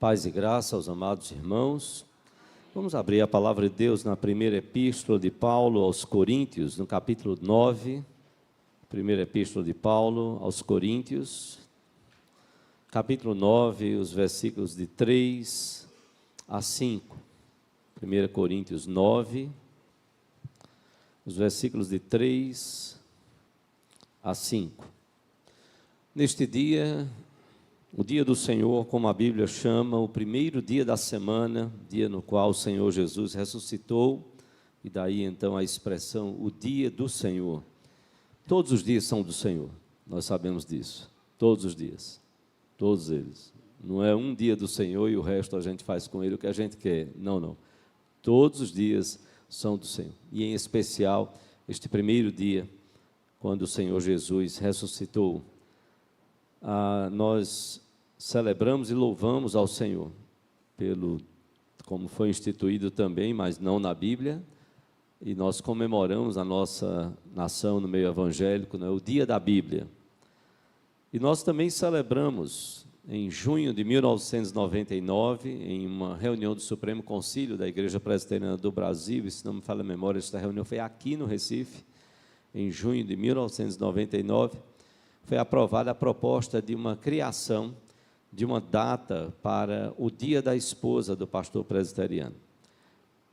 Paz e graça aos amados irmãos. Vamos abrir a palavra de Deus na primeira epístola de Paulo aos Coríntios, no capítulo 9. Primeira epístola de Paulo aos Coríntios, capítulo 9, os versículos de 3 a 5. 1 Coríntios 9, os versículos de 3 a 5. Neste dia, o dia do Senhor, como a Bíblia chama, o primeiro dia da semana, dia no qual o Senhor Jesus ressuscitou, e daí então a expressão, o dia do Senhor. Todos os dias são do Senhor, nós sabemos disso, todos os dias, todos eles. Não é um dia do Senhor e o resto a gente faz com ele o que a gente quer, não. Todos os dias são do Senhor, e em especial este primeiro dia, quando o Senhor Jesus ressuscitou. Nós celebramos e louvamos ao Senhor, como foi instituído também, mas não na Bíblia, e nós comemoramos a nossa nação no meio evangélico, né, o dia da Bíblia. E nós também celebramos, em junho de 1999, em uma reunião do Supremo Concílio da Igreja Presbiteriana do Brasil, e se não me falha a memória, esta reunião foi aqui no Recife, em junho de 1999, foi aprovada a proposta de uma criação de uma data para o dia da esposa do pastor presbiteriano.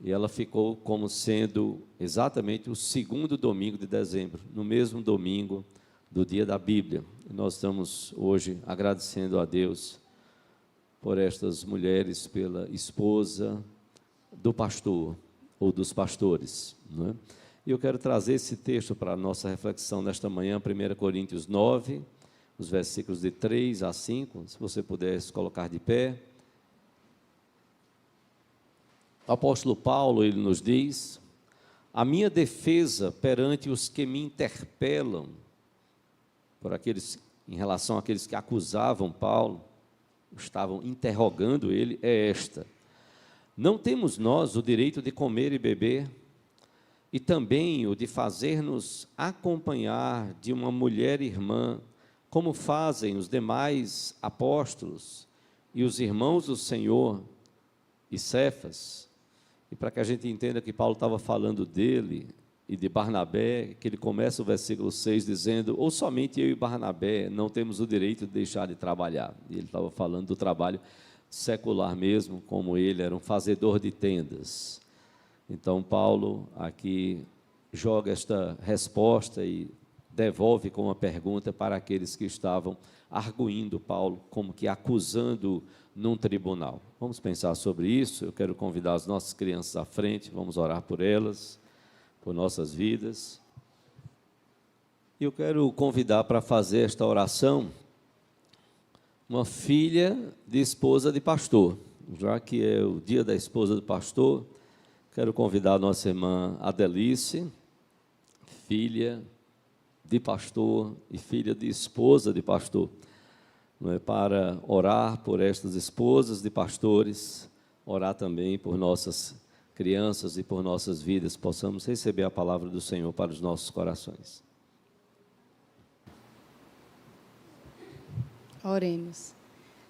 E ela ficou como sendo exatamente o segundo domingo de dezembro, no mesmo domingo do dia da Bíblia. E nós estamos hoje agradecendo a Deus por estas mulheres, pela esposa do pastor, ou dos pastores, não é? E eu quero trazer esse texto para a nossa reflexão nesta manhã, 1 Coríntios 9, os versículos de 3 a 5, se você pudesse colocar de pé. O apóstolo Paulo, ele nos diz: a minha defesa perante os que me interpelam, em relação àqueles que acusavam Paulo, estavam interrogando ele, é esta: não temos nós o direito de comer e beber, e também o de fazer-nos acompanhar de uma mulher irmã, como fazem os demais apóstolos e os irmãos do Senhor e Cefas? E para que a gente entenda que Paulo estava falando dele e de Barnabé, que ele começa o versículo 6 dizendo: ou somente eu e Barnabé não temos o direito de deixar de trabalhar. E ele estava falando do trabalho secular mesmo, como ele era um fazedor de tendas. Então Paulo aqui joga esta resposta e devolve com uma pergunta para aqueles que estavam arguindo Paulo, como que acusando num tribunal. Vamos pensar sobre isso. Eu quero convidar as nossas crianças à frente, vamos orar por elas, por nossas vidas. E eu quero convidar para fazer esta oração uma filha de esposa de pastor. Já que é o dia da esposa do pastor, quero convidar a nossa irmã Adelice, filha de pastor e filha de esposa de pastor, não é, para orar por estas esposas de pastores, orar também por nossas crianças e por nossas vidas, possamos receber a palavra do Senhor para os nossos corações. Oremos.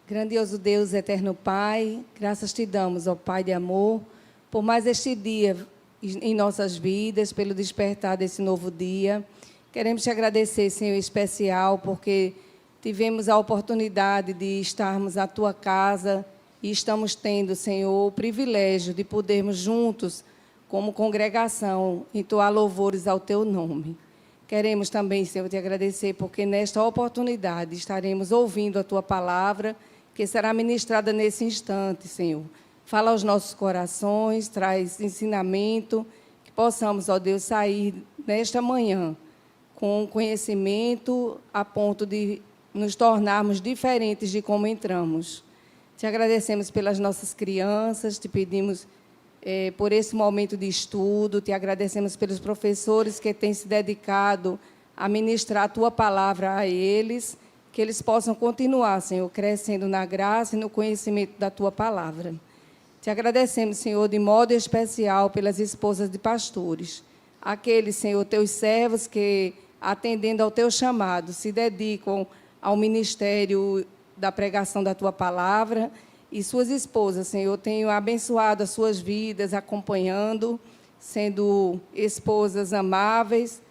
Grandioso Deus, eterno Pai, graças te damos, ó Pai de amor, por mais este dia em nossas vidas, pelo despertar desse novo dia. Queremos te agradecer, Senhor, em especial, porque tivemos a oportunidade de estarmos à tua casa e estamos tendo, Senhor, o privilégio de podermos juntos, como congregação, entoar louvores ao teu nome. Queremos também, Senhor, te agradecer, porque nesta oportunidade estaremos ouvindo a tua palavra, que será ministrada nesse instante, Senhor. Fala aos nossos corações, traz ensinamento, que possamos, ó Deus, sair nesta manhã com conhecimento a ponto de nos tornarmos diferentes de como entramos. Te agradecemos pelas nossas crianças, te pedimos por esse momento de estudo, te agradecemos pelos professores que têm se dedicado a ministrar a tua palavra a eles, que eles possam continuar, Senhor, crescendo na graça e no conhecimento da tua palavra. Te agradecemos, Senhor, de modo especial pelas esposas de pastores, aqueles, Senhor, teus servos que, atendendo ao teu chamado, se dedicam ao ministério da pregação da tua palavra e suas esposas, Senhor. Tenho abençoado as suas vidas, acompanhando, sendo esposas amáveis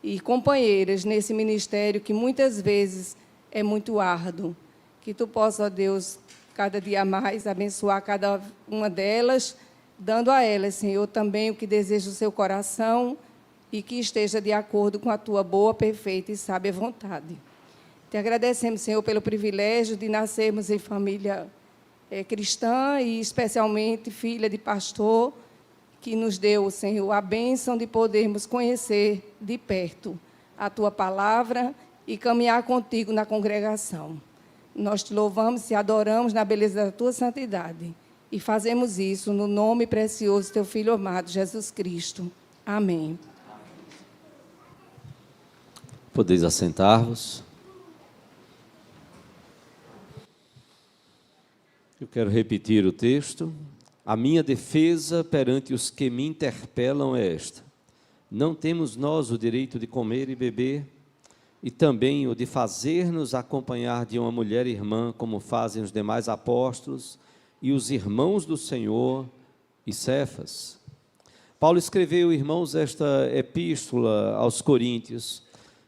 e companheiras nesse ministério que muitas vezes é muito árduo. Que tu possa, ó Deus, cada dia mais abençoar cada uma delas, dando a elas, Senhor, também o que deseja o seu coração e que esteja de acordo com a tua boa, perfeita e sábia vontade. Te agradecemos, Senhor, pelo privilégio de nascermos em família cristã e especialmente filha de pastor, que nos deu, Senhor, a bênção de podermos conhecer de perto a tua palavra e caminhar contigo na congregação. Nós te louvamos e adoramos na beleza da tua santidade. E fazemos isso no nome precioso do teu Filho amado, Jesus Cristo. Amém. Podeis assentar-vos. Eu quero repetir o texto. A minha defesa perante os que me interpelam é esta: não temos nós o direito de comer e beber, e também o de fazer-nos acompanhar de uma mulher irmã, como fazem os demais apóstolos e os irmãos do Senhor e Cefas. Paulo escreveu, irmãos, esta epístola aos Coríntios,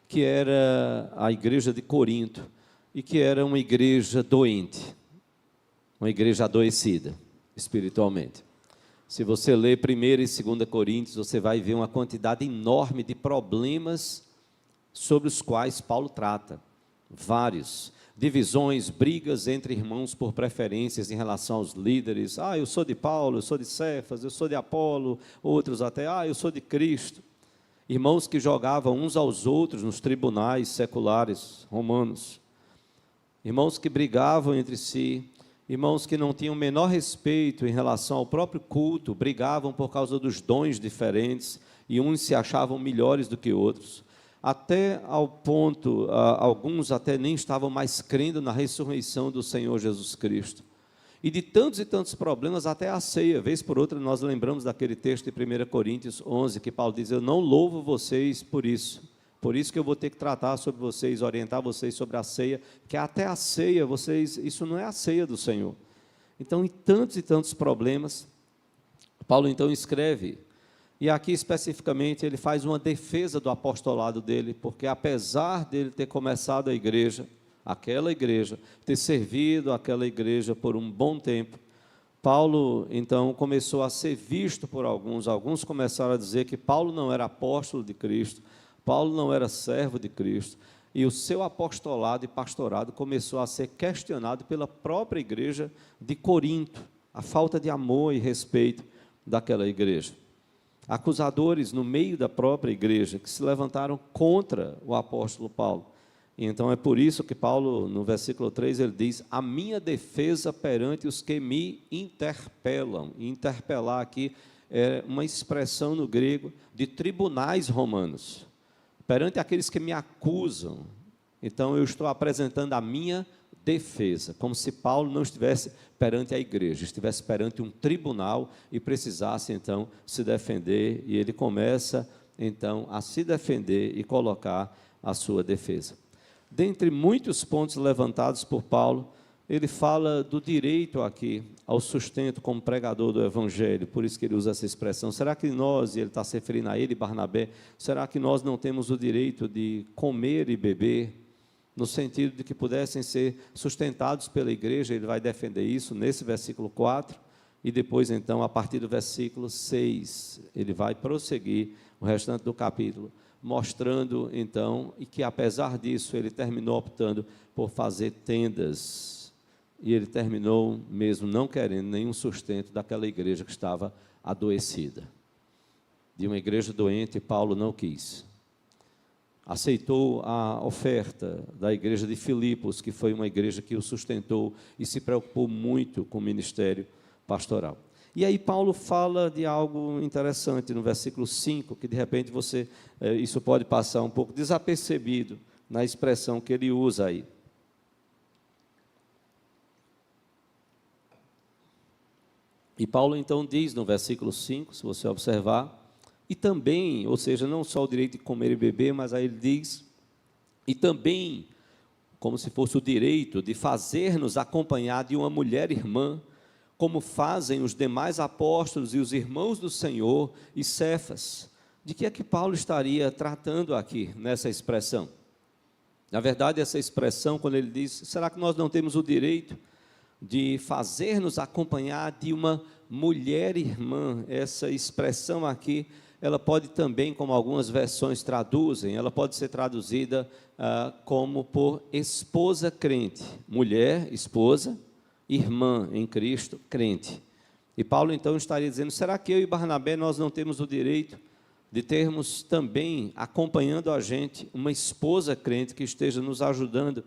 que era a igreja de Corinto, e que era uma igreja doente, uma igreja adoecida espiritualmente. Se você ler 1 e 2 Coríntios, você vai ver uma quantidade enorme de problemas sobre os quais Paulo trata. Vários. Divisões, brigas entre irmãos por preferências em relação aos líderes. Eu sou de Paulo, eu sou de Cefas, eu sou de Apolo, outros até, eu sou de Cristo. Irmãos que jogavam uns aos outros nos tribunais seculares romanos. Irmãos que brigavam entre si. Irmãos que não tinham o menor respeito em relação ao próprio culto, brigavam por causa dos dons diferentes, e uns se achavam melhores do que outros, até ao ponto, alguns até nem estavam mais crendo na ressurreição do Senhor Jesus Cristo. E de tantos e tantos problemas, até a ceia, vez por outra, nós lembramos daquele texto de 1 Coríntios 11, que Paulo diz: eu não louvo vocês por isso que eu vou ter que tratar sobre vocês, orientar vocês sobre a ceia, que até a ceia, isso não é a ceia do Senhor. Então, em tantos e tantos problemas, Paulo então escreve, e aqui especificamente ele faz uma defesa do apostolado dele, porque apesar dele ter começado a igreja, aquela igreja, ter servido aquela igreja por um bom tempo, Paulo então começou a ser visto por alguns começaram a dizer que Paulo não era apóstolo de Cristo, Paulo não era servo de Cristo, e o seu apostolado e pastorado começou a ser questionado pela própria igreja de Corinto, a falta de amor e respeito daquela igreja. Acusadores no meio da própria igreja que se levantaram contra o apóstolo Paulo. E então é por isso que Paulo, no versículo 3, ele diz: a minha defesa perante os que me interpelam. E interpelar aqui é uma expressão no grego de tribunais romanos. Perante aqueles que me acusam, então eu estou apresentando a minha defesa, como se Paulo não estivesse perante a igreja, estivesse perante um tribunal e precisasse então se defender, e ele começa então a se defender e colocar a sua defesa. Dentre muitos pontos levantados por Paulo, ele fala do direito aqui ao sustento como pregador do Evangelho, por isso que ele usa essa expressão. Será que nós, e ele está se referindo a ele e Barnabé, será que nós não temos o direito de comer e beber, no sentido de que pudessem ser sustentados pela igreja? Ele vai defender isso nesse versículo 4, e depois então, a partir do versículo 6, ele vai prosseguir o restante do capítulo, mostrando então, e que apesar disso, ele terminou optando por fazer tendas, e ele terminou mesmo não querendo nenhum sustento daquela igreja que estava adoecida. De uma igreja doente, Paulo não quis. Aceitou a oferta da igreja de Filipos, que foi uma igreja que o sustentou e se preocupou muito com o ministério pastoral. E aí Paulo fala de algo interessante no versículo 5, que de repente isso pode passar um pouco desapercebido na expressão que ele usa aí. E Paulo então diz no versículo 5, se você observar, e também, ou seja, não só o direito de comer e beber, mas aí ele diz, e também como se fosse o direito de fazer-nos acompanhar de uma mulher irmã, como fazem os demais apóstolos e os irmãos do Senhor e Cefas. De que é que Paulo estaria tratando aqui nessa expressão? Na verdade, essa expressão, quando ele diz, será que nós não temos o direito de fazer-nos acompanhar de uma mulher irmã? Essa expressão aqui, ela pode também, como algumas versões traduzem, ela pode ser traduzida como por esposa crente. Mulher, esposa, irmã em Cristo, crente. E Paulo então estaria dizendo, será que eu e Barnabé nós não temos o direito de termos também, acompanhando a gente, uma esposa crente que esteja nos ajudando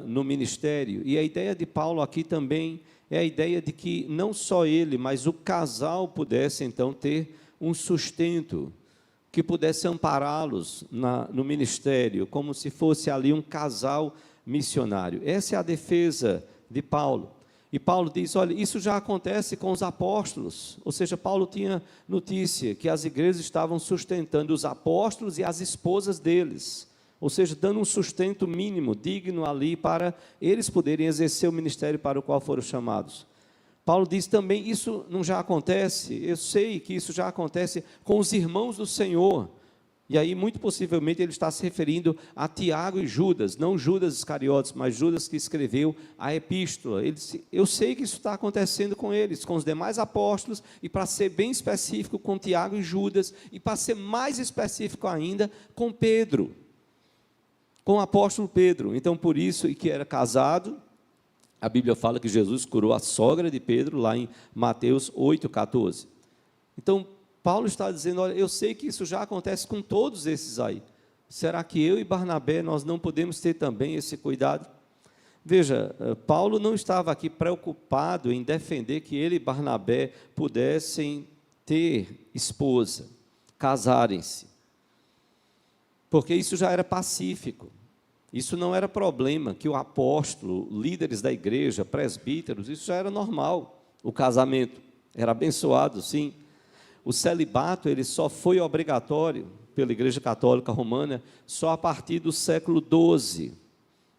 no ministério? E a ideia de Paulo aqui também é a ideia de que não só ele, mas o casal pudesse então ter um sustento, que pudesse ampará-los no ministério, como se fosse ali um casal missionário. Essa é a defesa de Paulo. E Paulo diz, olha, isso já acontece com os apóstolos, ou seja, Paulo tinha notícia que as igrejas estavam sustentando os apóstolos e as esposas deles, ou seja, dando um sustento mínimo, digno ali, para eles poderem exercer o ministério para o qual foram chamados. Paulo diz também, isso não já acontece, eu sei que isso já acontece com os irmãos do Senhor. E aí, muito possivelmente, ele está se referindo a Tiago e Judas, não Judas Iscariotes, mas Judas que escreveu a epístola. Ele disse, eu sei que isso está acontecendo com eles, com os demais apóstolos, e para ser bem específico, com Tiago e Judas, e para ser mais específico ainda, com Pedro, com o apóstolo Pedro. Então, por isso, e que era casado, a Bíblia fala que Jesus curou a sogra de Pedro, lá em Mateus 8,14. Então, Paulo está dizendo, olha, eu sei que isso já acontece com todos esses aí. Será que eu e Barnabé, nós não podemos ter também esse cuidado? Veja, Paulo não estava aqui preocupado em defender que ele e Barnabé pudessem ter esposa, casarem-se, porque isso já era pacífico. Isso não era problema, que o apóstolo, líderes da igreja, presbíteros, isso já era normal, o casamento era abençoado, sim. O celibato, ele só foi obrigatório pela Igreja Católica Romana só a partir do século XII,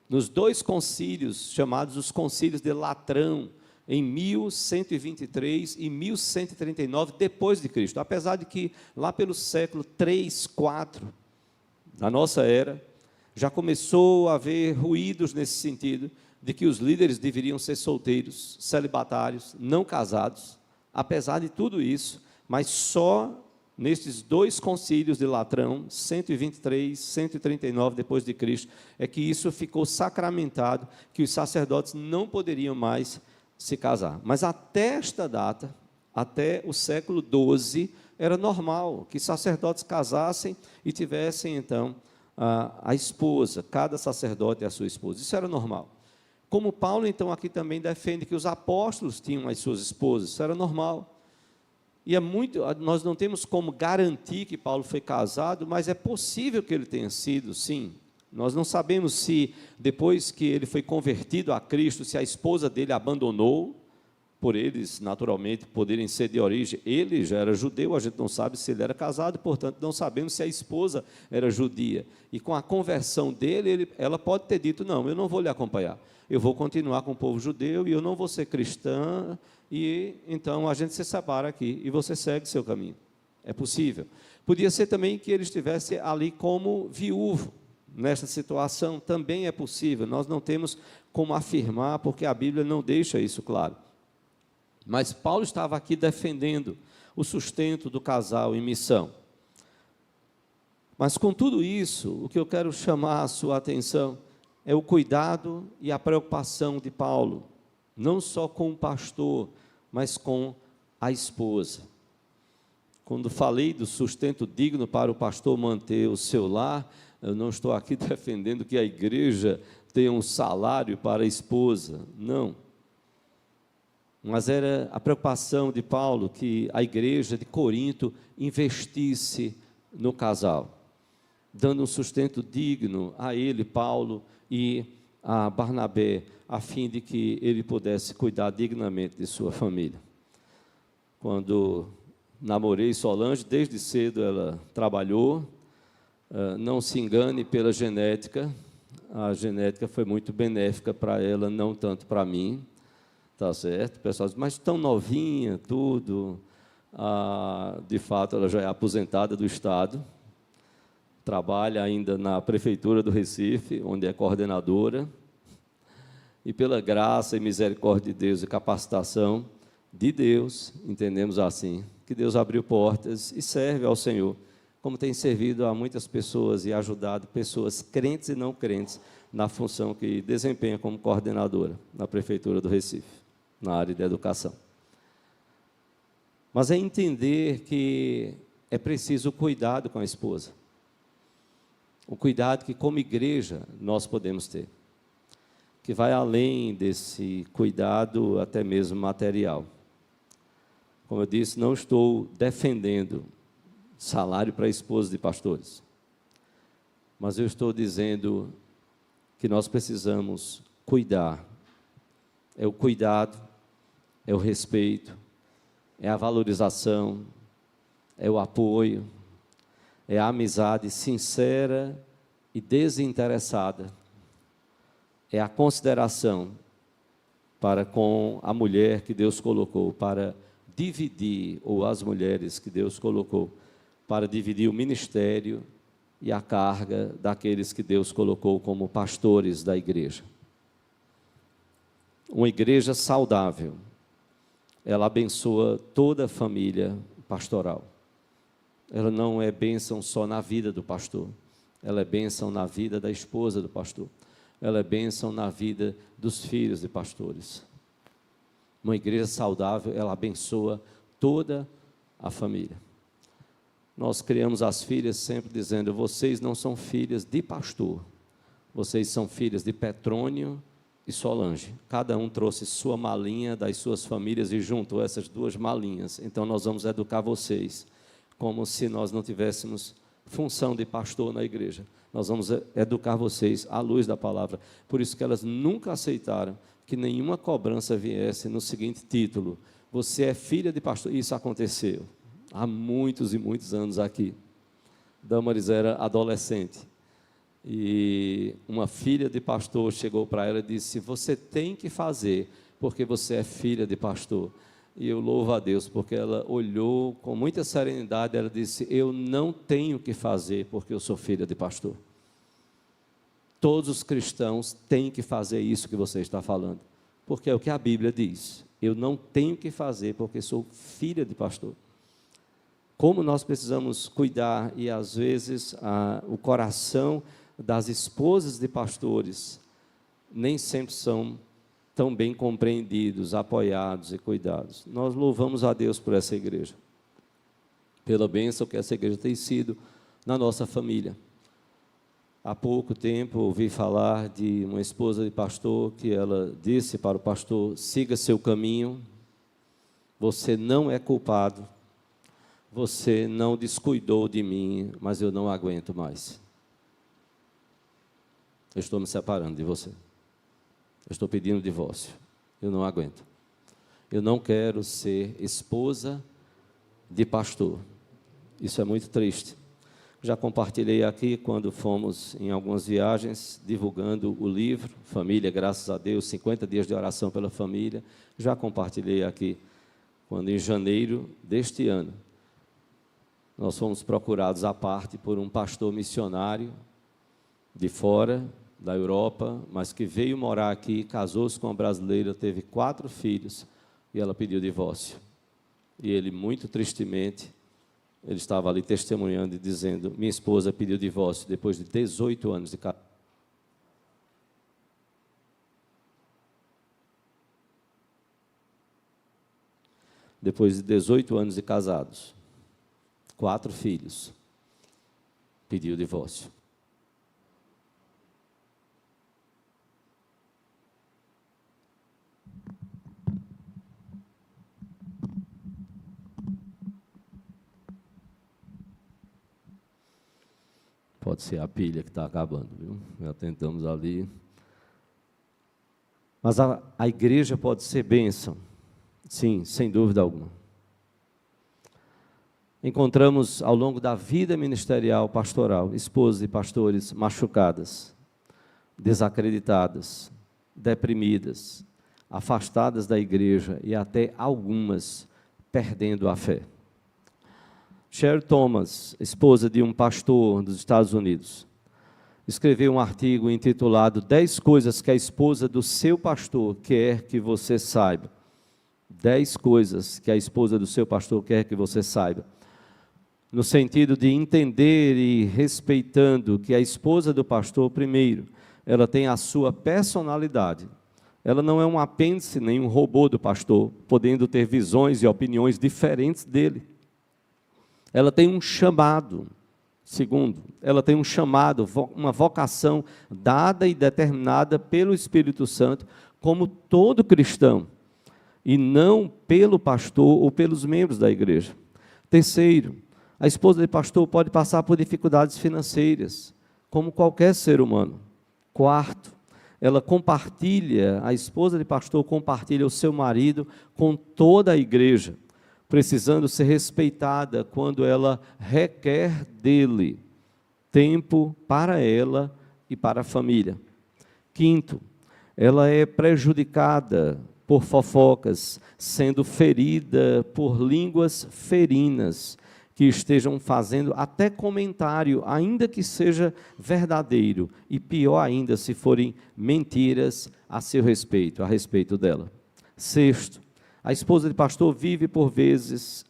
nos dois concílios, chamados os concílios de Latrão, em 1123 e 1139 depois de Cristo, apesar de que lá pelo século 3, 4, da nossa era, já começou a haver ruídos nesse sentido, de que os líderes deveriam ser solteiros, celibatários, não casados. Apesar de tudo isso, mas só nestes dois concílios de Latrão, 123, 139 depois de Cristo, é que isso ficou sacramentado, que os sacerdotes não poderiam mais se casar. Mas até esta data, até o século XII, era normal que sacerdotes casassem e tivessem então a esposa, cada sacerdote e a sua esposa. Isso era normal. Como Paulo então aqui também defende que os apóstolos tinham as suas esposas, isso era normal. E nós não temos como garantir que Paulo foi casado, mas é possível que ele tenha sido, sim. Nós não sabemos se depois que ele foi convertido a Cristo, se a esposa dele abandonou, por eles naturalmente poderem ser de origem, ele já era judeu, a gente não sabe se ele era casado, portanto não sabemos se a esposa era judia. E com a conversão dele, ela pode ter dito, não, eu não vou lhe acompanhar, eu vou continuar com o povo judeu e eu não vou ser cristã, e então a gente se separa aqui e você segue seu caminho. É possível. Podia ser também que ele estivesse ali como viúvo, nessa situação, também é possível, nós não temos como afirmar, porque a Bíblia não deixa isso claro. Mas Paulo estava aqui defendendo o sustento do casal em missão. Mas com tudo isso, o que eu quero chamar a sua atenção é o cuidado e a preocupação de Paulo, não só com o pastor, mas com a esposa. Quando falei do sustento digno para o pastor manter o seu lar, eu não estou aqui defendendo que a igreja tenha um salário para a esposa, não. Mas era a preocupação de Paulo que a igreja de Corinto investisse no casal, dando um sustento digno a ele, Paulo, e a Barnabé, a fim de que ele pudesse cuidar dignamente de sua família. Quando namorei Solange, desde cedo ela trabalhou, não se engane pela genética, A genética foi muito benéfica para ela, não tanto para mim, tá certo? O pessoal diz, mas tão novinha, tudo. De fato, ela já é aposentada do Estado, trabalha ainda na Prefeitura do Recife, onde é coordenadora, e pela graça e misericórdia de Deus e capacitação de Deus, entendemos assim, que Deus abriu portas e serve ao Senhor, como tem servido a muitas pessoas e ajudado pessoas crentes e não crentes na função que desempenha como coordenadora na Prefeitura do Recife, na área de educação. Mas é entender que é preciso cuidado com a esposa, o cuidado que como igreja nós podemos ter, que vai além desse cuidado até mesmo material. Como eu disse, não estou defendendo salário para esposas de pastores, mas eu estou dizendo que nós precisamos cuidar. É o cuidado, é o respeito, é a valorização, é o apoio, é a amizade sincera e desinteressada, é a consideração para com a mulher que Deus colocou, para dividir, ou as mulheres que Deus colocou, para dividir o ministério e a carga daqueles que Deus colocou como pastores da igreja. Uma igreja saudável, ela abençoa toda a família pastoral. Ela não é bênção só na vida do pastor, ela é bênção na vida da esposa do pastor, ela é bênção na vida dos filhos de pastores. Uma igreja saudável, ela abençoa toda a família. Nós criamos as filhas sempre dizendo, vocês não são filhas de pastor, vocês são filhas de Petrônio e Solange. Cada um trouxe sua malinha das suas famílias e juntou essas duas malinhas. Então nós vamos educar vocês como se nós não tivéssemos função de pastor na igreja. Nós vamos educar vocês à luz da palavra. Por isso que elas nunca aceitaram que nenhuma cobrança viesse no seguinte título: você é filha de pastor. Isso aconteceu há muitos e muitos anos aqui. Damaris era adolescente e uma filha de pastor chegou para ela e disse, você tem que fazer porque você é filha de pastor. E eu louvo a Deus, porque ela olhou com muita serenidade, ela disse, eu não tenho que fazer porque eu sou filha de pastor. Todos os cristãos têm que fazer isso que você está falando, porque é o que a Bíblia diz. Eu não tenho que fazer porque sou filha de pastor. Como nós precisamos cuidar, e às vezes o coração das esposas de pastores nem sempre são tão bem compreendidos, apoiados e cuidados. Nós louvamos a Deus por essa igreja, pela bênção que essa igreja tem sido na nossa família. Há pouco tempo ouvi falar de uma esposa de pastor que ela disse para o pastor, siga seu caminho, você não é culpado, você não descuidou de mim, mas eu não aguento mais. Eu estou me separando de você. Eu estou pedindo divórcio. Eu não aguento. Eu não quero ser esposa de pastor. Isso é muito triste. Já compartilhei aqui quando fomos em algumas viagens, divulgando o livro, Família, graças a Deus, 50 dias de oração pela família. Já compartilhei aqui quando em janeiro deste ano, nós fomos procurados à parte por um pastor missionário de fora, da Europa, mas que veio morar aqui, casou-se com uma brasileira, teve 4 filhos, e ela pediu divórcio. E ele, muito tristemente, ele estava ali testemunhando e dizendo, minha esposa pediu divórcio depois de 18 anos de casado. Depois de 18 anos de casados, 4 filhos, pediu divórcio. Pode ser a pilha que está acabando, viu? Já tentamos ali. Mas a igreja pode ser bênção, sim, sem dúvida alguma. Encontramos ao longo da vida ministerial, pastoral, esposas e pastores machucadas, desacreditadas, deprimidas, afastadas da igreja e até algumas perdendo a fé. Sherry Thomas, esposa de um pastor dos Estados Unidos, escreveu um artigo intitulado 10 coisas que a esposa do seu pastor quer que você saiba. 10 coisas que a esposa do seu pastor quer que você saiba. No sentido de entender e respeitando que a esposa do pastor, primeiro, ela tem a sua personalidade. Ela não é um apêndice, nem um robô do pastor, podendo ter visões e opiniões diferentes dele. Ela tem um chamado. Segundo, ela tem um chamado, uma vocação dada e determinada pelo Espírito Santo, como todo cristão, e não pelo pastor ou pelos membros da igreja. Terceiro, a esposa de pastor pode passar por dificuldades financeiras, como qualquer ser humano. Quarto, a esposa de pastor compartilha o seu marido com toda a igreja, precisando ser respeitada quando ela requer dele tempo para ela e para a família. Quinto, ela é prejudicada por fofocas, sendo ferida por línguas ferinas, que estejam fazendo até comentário, ainda que seja verdadeiro, e pior ainda se forem mentiras a seu respeito, a respeito dela. Sexto, a esposa de pastor vive por vezes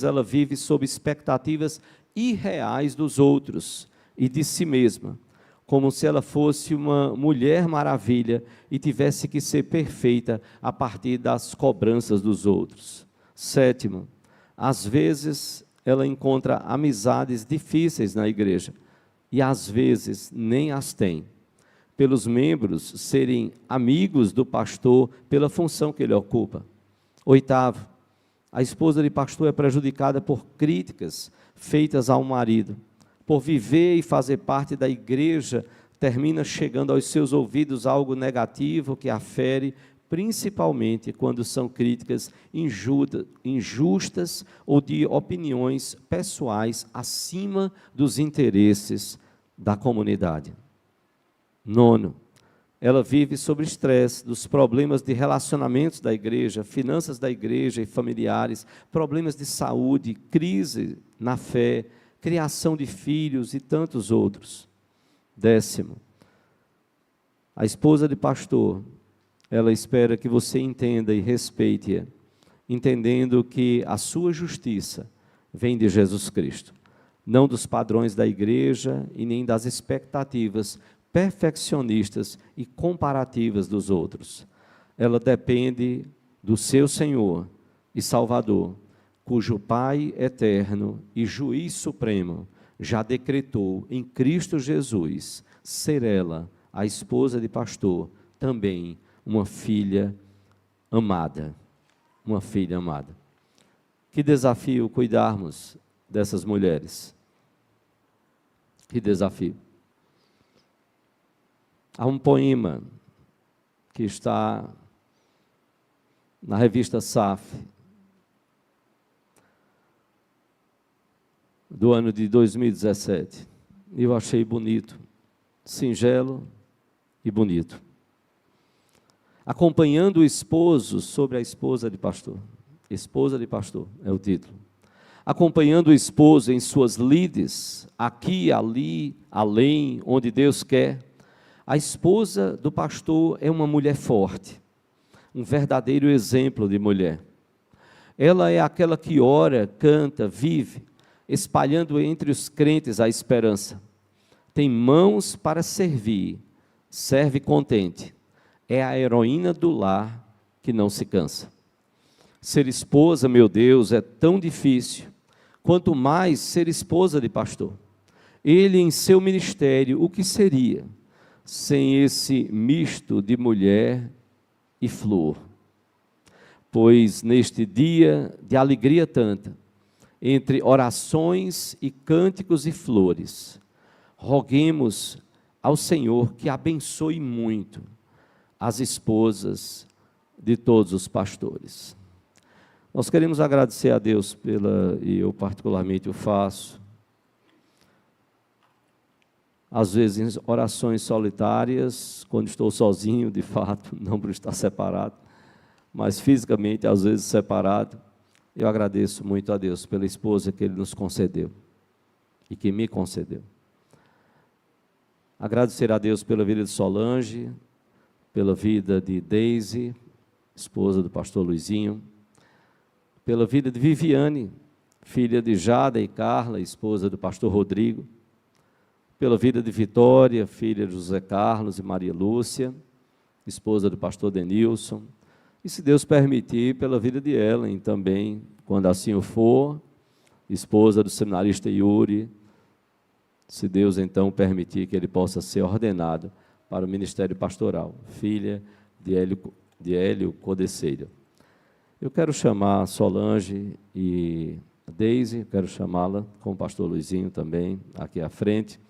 ela vive sob expectativas irreais dos outros e de si mesma, como se ela fosse uma mulher maravilha e tivesse que ser perfeita a partir das cobranças dos outros. Sétimo, às vezes ela encontra amizades difíceis na igreja e às vezes nem as tem, pelos membros serem amigos do pastor pela função que ele ocupa. Oitavo, a esposa de pastor é prejudicada por críticas feitas ao marido. Por viver e fazer parte da igreja, termina chegando aos seus ouvidos algo negativo que a fere, principalmente quando são críticas injustas ou de opiniões pessoais acima dos interesses da comunidade. Nono, ela vive sob estresse dos problemas de relacionamentos da igreja, finanças da igreja e familiares, problemas de saúde, crise na fé, criação de filhos e tantos outros. Décimo, a esposa de pastor, ela espera que você entenda e respeite-a, entendendo que a sua justiça vem de Jesus Cristo, não dos padrões da igreja e nem das expectativas perfeccionistas e comparativas dos outros. Ela depende do seu Senhor e Salvador, cujo Pai eterno e Juiz supremo já decretou em Cristo Jesus ser ela, a esposa de pastor, também uma filha amada. Uma filha amada. Que desafio cuidarmos dessas mulheres. Que desafio. Há um poema que está na revista SAF, do ano de 2017. Eu achei bonito, singelo e bonito. Acompanhando o esposo sobre a esposa de pastor. Esposa de pastor é o título. Acompanhando o esposo em suas lides, aqui, ali, além, onde Deus quer. A esposa do pastor é uma mulher forte, um verdadeiro exemplo de mulher. Ela é aquela que ora, canta, vive, espalhando entre os crentes a esperança. Tem mãos para servir, serve contente. É a heroína do lar que não se cansa. Ser esposa, meu Deus, é tão difícil, quanto mais ser esposa de pastor. Ele em seu ministério, o que seria sem esse misto de mulher e flor? Pois neste dia de alegria tanta, entre orações e cânticos e flores, roguemos ao Senhor que abençoe muito as esposas de todos os pastores. Nós queremos agradecer a Deus e eu particularmente o faço, às vezes em orações solitárias, quando estou sozinho, de fato, não por estar separado, mas fisicamente, às vezes separado. Eu agradeço muito a Deus pela esposa que Ele nos concedeu e que me concedeu. Agradecer a Deus pela vida de Solange, pela vida de Deise, esposa do pastor Luizinho, pela vida de Viviane, filha de Jada e Carla, esposa do pastor Rodrigo, pela vida de Vitória, filha de José Carlos e Maria Lúcia, esposa do pastor Denilson, e, se Deus permitir, pela vida de Ellen também, quando assim o for, esposa do seminarista Yuri, se Deus então permitir que ele possa ser ordenado para o ministério pastoral, filha de Hélio Codeceira. Eu quero chamar Solange e a Deise, quero chamá-la com o pastor Luizinho também, aqui à frente.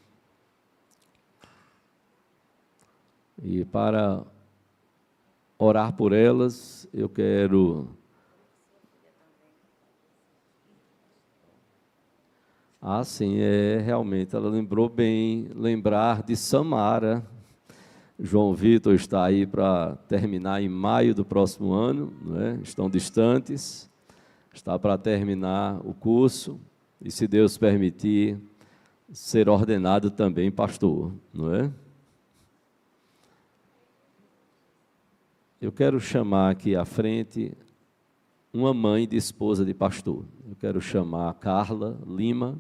E para orar por elas, eu quero... sim, realmente, ela lembrou bem, lembrar de Samara. João Vitor está aí para terminar em maio do próximo ano, não é? Estão distantes, está para terminar o curso, e, se Deus permitir, ser ordenado também pastor, não é? Eu quero chamar aqui à frente uma mãe de esposa de pastor. Eu quero chamar a Carla Lima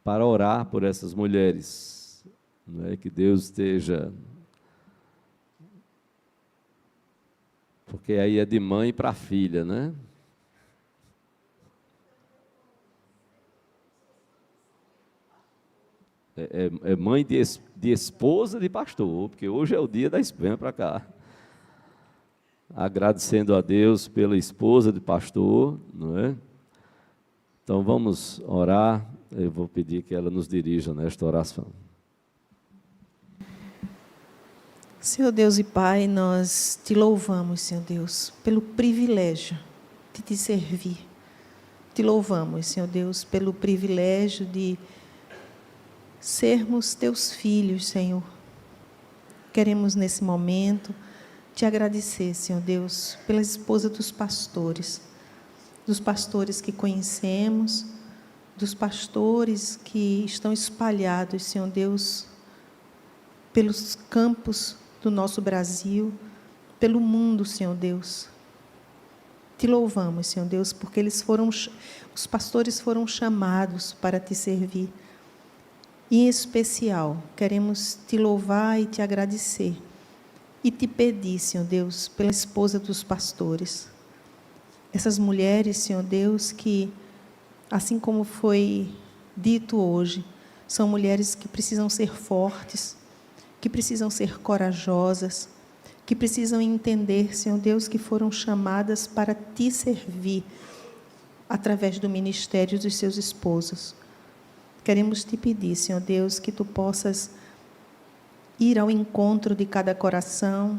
para orar por essas mulheres, não é? Que Deus esteja... Porque aí é de mãe para filha, né? É mãe de esposa de pastor, porque hoje é o dia da esposa para cá. Agradecendo a Deus pela esposa de pastor, não é? Então vamos orar. Eu vou pedir que ela nos dirija nesta oração. Senhor Deus e Pai, nós te louvamos, Senhor Deus, pelo privilégio de te servir. Te louvamos, Senhor Deus, pelo privilégio de sermos teus filhos, Senhor. Queremos nesse momento te agradecer, Senhor Deus, pela esposa dos pastores que conhecemos, dos pastores que estão espalhados, Senhor Deus, pelos campos do nosso Brasil, pelo mundo, Senhor Deus. Te louvamos, Senhor Deus, porque os pastores foram chamados para te servir. E, em especial, queremos te louvar e te agradecer e te pedir, Senhor Deus, pela esposa dos pastores. Essas mulheres, Senhor Deus, que, assim como foi dito hoje, são mulheres que precisam ser fortes, que precisam ser corajosas, que precisam entender, Senhor Deus, que foram chamadas para te servir através do ministério dos seus esposos. Queremos te pedir, Senhor Deus, que tu possas ir ao encontro de cada coração,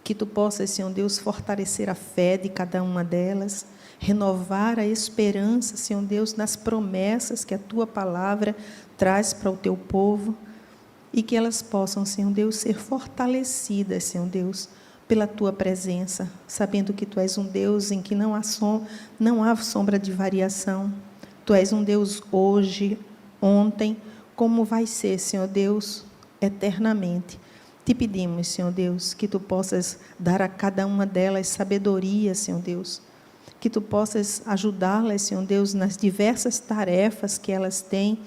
que tu possas, Senhor Deus, fortalecer a fé de cada uma delas, renovar a esperança, Senhor Deus, nas promessas que a tua palavra traz para o teu povo, e que elas possam, Senhor Deus, ser fortalecidas, Senhor Deus, pela tua presença, sabendo que tu és um Deus em que não há sombra de variação. Tu és um Deus hoje, ontem, como vai ser, Senhor Deus, eternamente. Te pedimos, Senhor Deus, que tu possas dar a cada uma delas sabedoria, Senhor Deus, que tu possas ajudá-las, Senhor Deus, nas diversas tarefas que elas têm,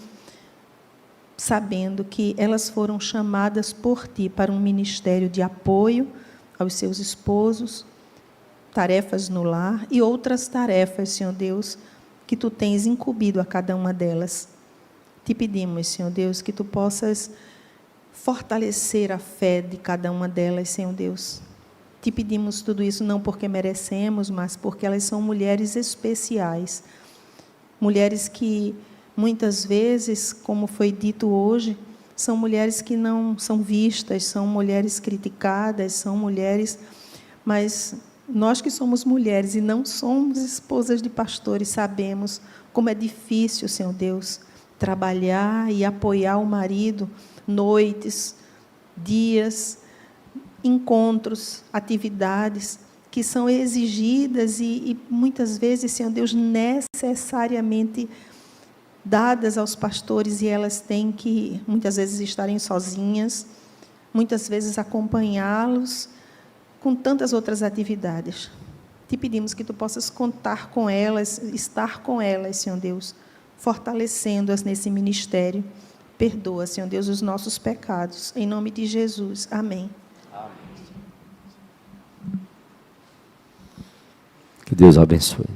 sabendo que elas foram chamadas por ti para um ministério de apoio aos seus esposos, tarefas no lar e outras tarefas, Senhor Deus, que tu tens incumbido a cada uma delas. Te pedimos, Senhor Deus, que tu possas fortalecer a fé de cada uma delas, Senhor Deus. Te pedimos tudo isso não porque merecemos, mas porque elas são mulheres especiais. Mulheres que, muitas vezes, como foi dito hoje, são mulheres que não são vistas, são mulheres criticadas, são mulheres... Mas nós que somos mulheres e não somos esposas de pastores, sabemos como é difícil, Senhor Deus, trabalhar e apoiar o marido, noites, dias, encontros, atividades que são exigidas e muitas vezes, Senhor Deus, necessariamente dadas aos pastores, e elas têm que, muitas vezes, estarem sozinhas, muitas vezes acompanhá-los com tantas outras atividades. Te pedimos que Tu possas contar com elas, estar com elas, Senhor Deus, fortalecendo-as nesse ministério. Perdoa, Senhor Deus, os nossos pecados. Em nome de Jesus. Amém. Que Deus abençoe.